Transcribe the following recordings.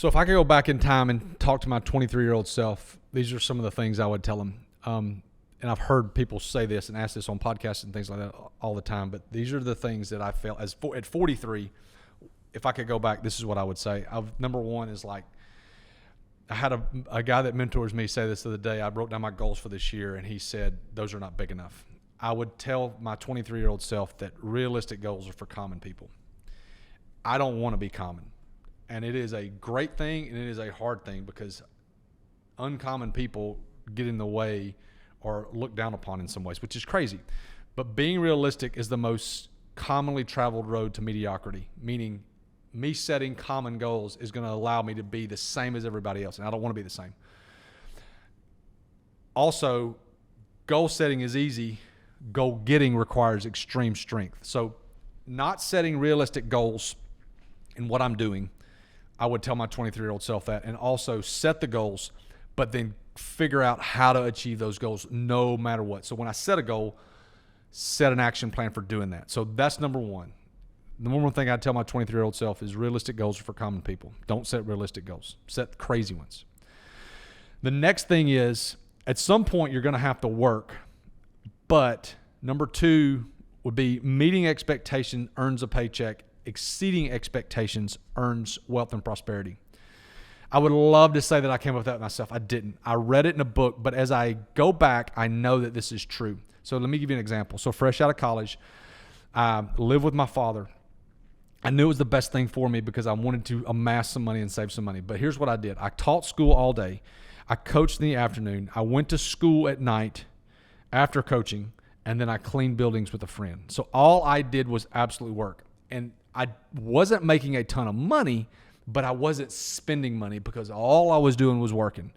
So if I could go back in time and talk to my 23-year-old self, these are some of the things I would tell him. And I've heard people say this and ask this on podcasts and things like that all the time, but these are the things that I felt at 43, if I could go back, this is what I would say. Number one is like, I had a guy that mentors me say this the other day. I wrote down my goals for this year, and he said, those are not big enough. I would tell my 23-year-old self that realistic goals are for common people. I don't want to be common. And it is a great thing, and it is a hard thing, because uncommon people get in the way or looked down upon in some ways, which is crazy. But being realistic is the most commonly traveled road to mediocrity, meaning me setting common goals is going to allow me to be the same as everybody else, and I don't want to be the same. Also, goal setting is easy. Goal getting requires extreme strength. So not setting realistic goals in what I'm doing, I would tell my 23-year-old self that, and also set the goals, but then figure out how to achieve those goals no matter what. So when I set a goal, set an action plan for doing that. So that's number one. The number one thing I tell my 23-year-old self is realistic goals are for common people. Don't set realistic goals. Set crazy ones. The next thing is, at some point you're going to have to work, but number two would be meeting expectation earns a paycheck. Exceeding expectations earns wealth and prosperity. I would love to say that I came up with that myself. I didn't. I read it in a book, but as I go back, I know that this is true. So let me give you an example. So fresh out of college, I lived with my father. I knew it was the best thing for me because I wanted to amass some money and save some money. But here's what I did. I taught school all day. I coached in the afternoon. I went to school at night after coaching, and then I cleaned buildings with a friend. So all I did was absolutely work. And I wasn't making a ton of money, but I wasn't spending money because all I was doing was working.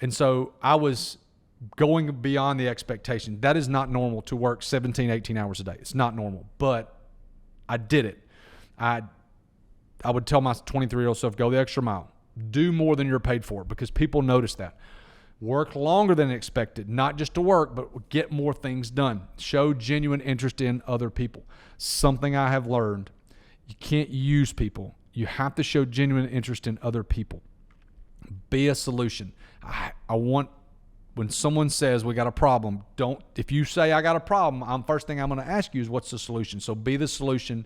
And so I was going beyond the expectation. That is not normal to work 17, 18 hours a day. It's not normal, but I did it. I would tell my 23-year-old self, go the extra mile. Do more than you're paid for, because people notice that. Work longer than expected, not just to work, but get more things done. Show genuine interest in other people. Something I have learned, you can't use people. You have to show genuine interest in other people. Be a solution. I want, when someone says we got a problem, if you say I got a problem, first thing I'm going to ask you is what's the solution? So be the solution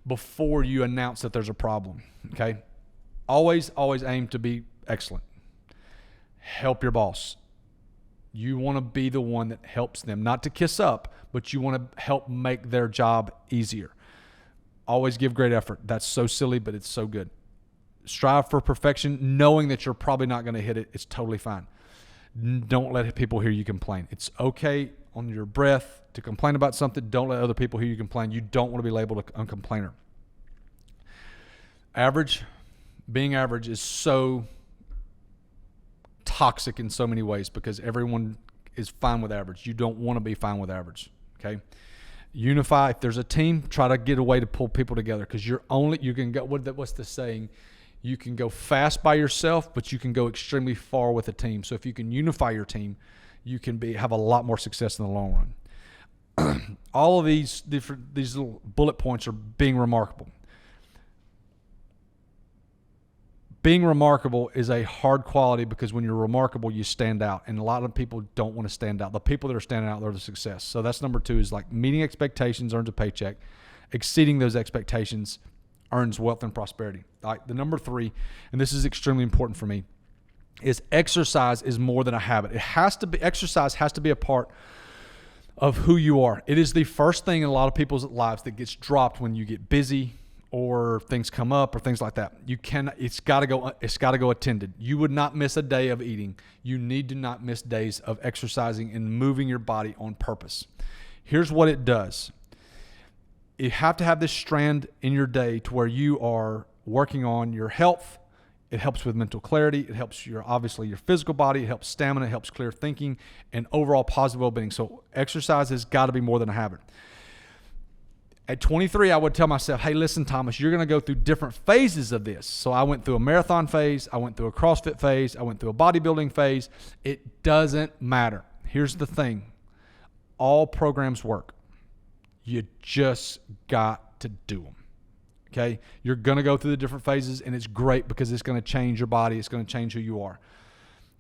before you announce that there's a problem, okay? Always aim to be excellent. Help your boss. You want to be the one that helps them, not to kiss up, but you want to help make their job easier. Always give great effort. That's so silly, but it's so good. Strive for perfection, knowing that you're probably not going to hit it. It's totally fine. Don't let people hear you complain. It's okay on your breath to complain about something. Don't let other people hear you complain. You don't want to be labeled a complainer. Being average is so toxic in so many ways because everyone is fine with average. You don't want to be fine with average, okay? Unify. If there's a team, try to get a way to pull people together, because you can go, what's the saying? You can go fast by yourself, but you can go extremely far with a team. So if you can unify your team, you can have a lot more success in the long run. All of these little bullet points are being remarkable. Being remarkable is a hard quality because when you're remarkable, you stand out. And a lot of people don't want to stand out. The people that are standing out, they're the success. So that's number two, is like meeting expectations earns a paycheck. Exceeding those expectations earns wealth and prosperity. All right, the number three, and this is extremely important for me, is exercise is more than a habit. Exercise has to be a part of who you are. It is the first thing in a lot of people's lives that gets dropped when you get busy, or things come up or things like that. It's got to go attended. You would not miss a day of eating. You need to not miss days of exercising and moving your body on purpose. Here's what it does. You have to have this strand in your day to where you are working on your health. It helps with mental clarity. It helps obviously your physical body. It helps stamina. It helps clear thinking and overall positive well-being. So exercise has got to be more than a habit. At 23, I would tell myself, hey, listen, Thomas, you're going to go through different phases of this. So I went through a marathon phase. I went through a CrossFit phase. I went through a bodybuilding phase. It doesn't matter. Here's the thing. All programs work. You just got to do them. Okay, you're going to go through the different phases, and it's great because it's going to change your body. It's going to change who you are.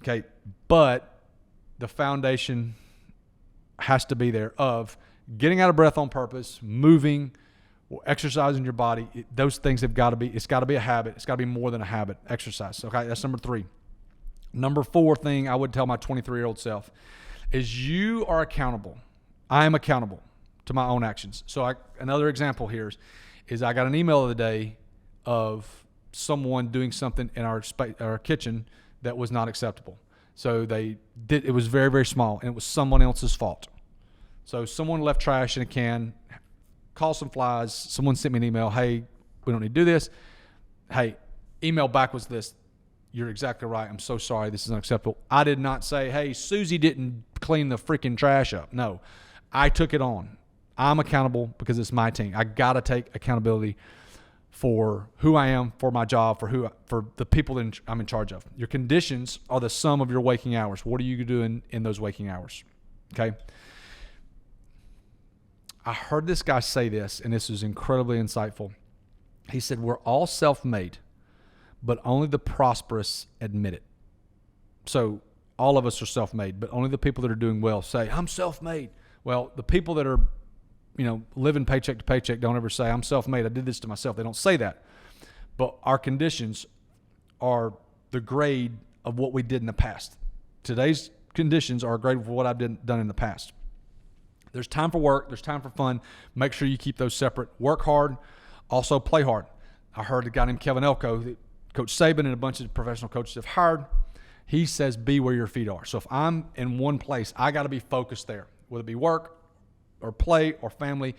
Okay, but the foundation has to be there of getting out of breath on purpose, moving, exercising your body. Those things have got to be, it's got to be a habit. It's got to be more than a habit, exercise. Okay, that's number 3. Number 4 thing I would tell my 23-year-old self is you are accountable. I am accountable to my own actions. So another example here is I got an email the other day of someone doing something in our kitchen that was not acceptable. So it was very, very small, and it was someone else's fault. So someone left trash in a can, caused some flies. Someone sent me an email, hey, we don't need to do this. Hey, email back was this, you're exactly right. I'm so sorry. This is unacceptable. I did not say, hey, Susie didn't clean the freaking trash up. No, I took it on. I'm accountable because it's my team. I got to take accountability for who I am, for my job, for the people that I'm in charge of. Your conditions are the sum of your waking hours. What are you doing in those waking hours? Okay. I heard this guy say this, and this is incredibly insightful. He said, we're all self-made, but only the prosperous admit it. So all of us are self-made, but only the people that are doing well say, I'm self-made. Well, the people that are living paycheck to paycheck don't ever say, I'm self-made. I did this to myself. They don't say that. But our conditions are the grade of what we did in the past. Today's conditions are a grade for what I've done in the past. There's time for work. There's time for fun. Make sure you keep those separate. Work hard. Also play hard. I heard a guy named Kevin Elko that Coach Saban and a bunch of professional coaches have hired. He says, be where your feet are. So if I'm in one place, I got to be focused there, whether it be work or play or family,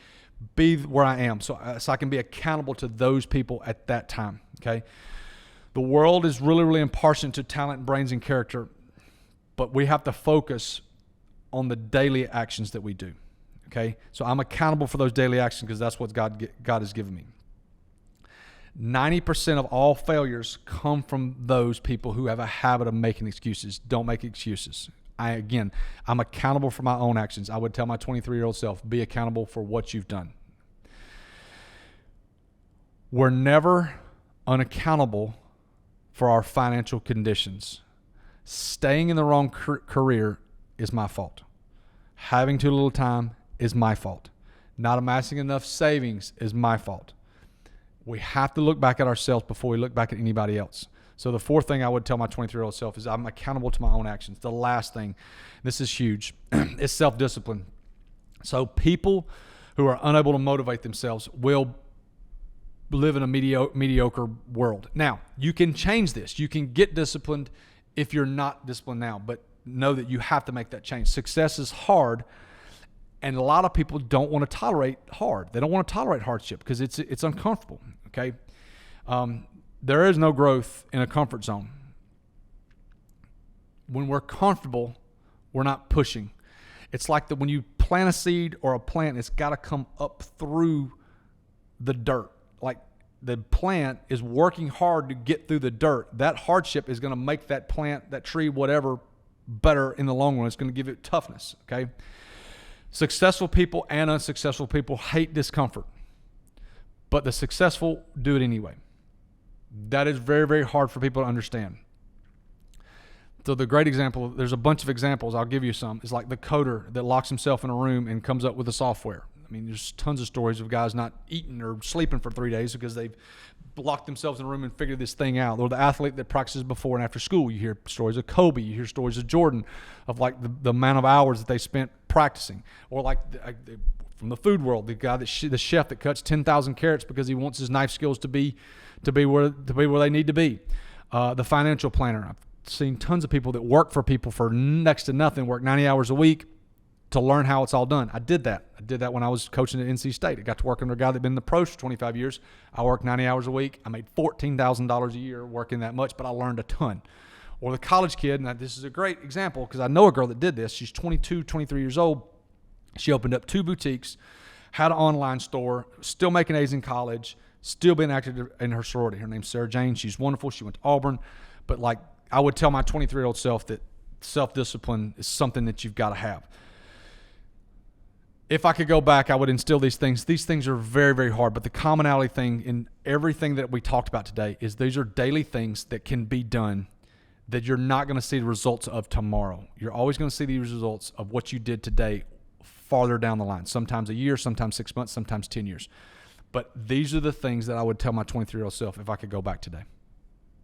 be where I am so I can be accountable to those people at that time, okay? The world is really, really impartial to talent, brains, and character, but we have to focus on the daily actions that we do, okay? So I'm accountable for those daily actions because that's what God has given me. 90% of all failures come from those people who have a habit of making excuses. Don't make excuses. I'm accountable for my own actions. I would tell my 23-year-old self, be accountable for what you've done. We're never unaccountable for our financial conditions. Staying in the wrong career is my fault. Having too little time is my fault. Not amassing enough savings is my fault. We have to look back at ourselves before we look back at anybody else. So the 4th thing I would tell my 23-year-old self is I'm accountable to my own actions. The last thing, this is huge, is self-discipline. So people who are unable to motivate themselves will live in a mediocre world. Now, you can change this. You can get disciplined if you're not disciplined now, but know that you have to make that change. Success is hard, and a lot of people don't want to tolerate hard. They don't want to tolerate hardship because it's uncomfortable, okay? There is no growth in a comfort zone. When we're comfortable, we're not pushing. It's like when you plant a seed or a plant, it's got to come up through the dirt. Like the plant is working hard to get through the dirt. That hardship is going to make that plant, that tree, whatever, better in the long run. It's going to give it toughness, okay? Successful people and unsuccessful people hate discomfort, but the successful do it anyway. That is very, very hard for people to understand. So the great example, there's a bunch of examples, I'll give you some, is like the coder that locks himself in a room and comes up with the software. I mean, there's tons of stories of guys not eating or sleeping for 3 days because they've locked themselves in a room and figured this thing out. Or the athlete that practices before and after school. You hear stories of Kobe. You hear stories of Jordan, of like the amount of hours that they spent practicing. Or like from the food world, the guy the chef that cuts 10,000 carrots because he wants his knife skills to be where they need to be. The financial planner. I've seen tons of people that work for people for next to nothing, work 90 hours a week to learn how it's all done. I did that. When I was coaching at NC State. I got to work under a guy that had been in the pros for 25 years. I worked 90 hours a week. I made $14,000 a year working that much, but I learned a ton. Or the college kid, and this is a great example because I know a girl that did this. She's 22, 23 years old. She opened up 2 boutiques, had an online store, still making A's in college, still being active in her sorority. Her name's Sarah Jane. She's wonderful. She went to Auburn. But like I would tell my 23-year-old self that self-discipline is something that you've got to have. if I could go back, I would instill these things. These things are very, very hard, but the commonality thing in everything that we talked about today is these are daily things that can be done that you're not going to see the results of tomorrow. You're always going to see the results of what you did today farther down the line, sometimes a year, sometimes 6 months, sometimes 10 years. But these are the things that I would tell my 23-year-old self if I could go back today.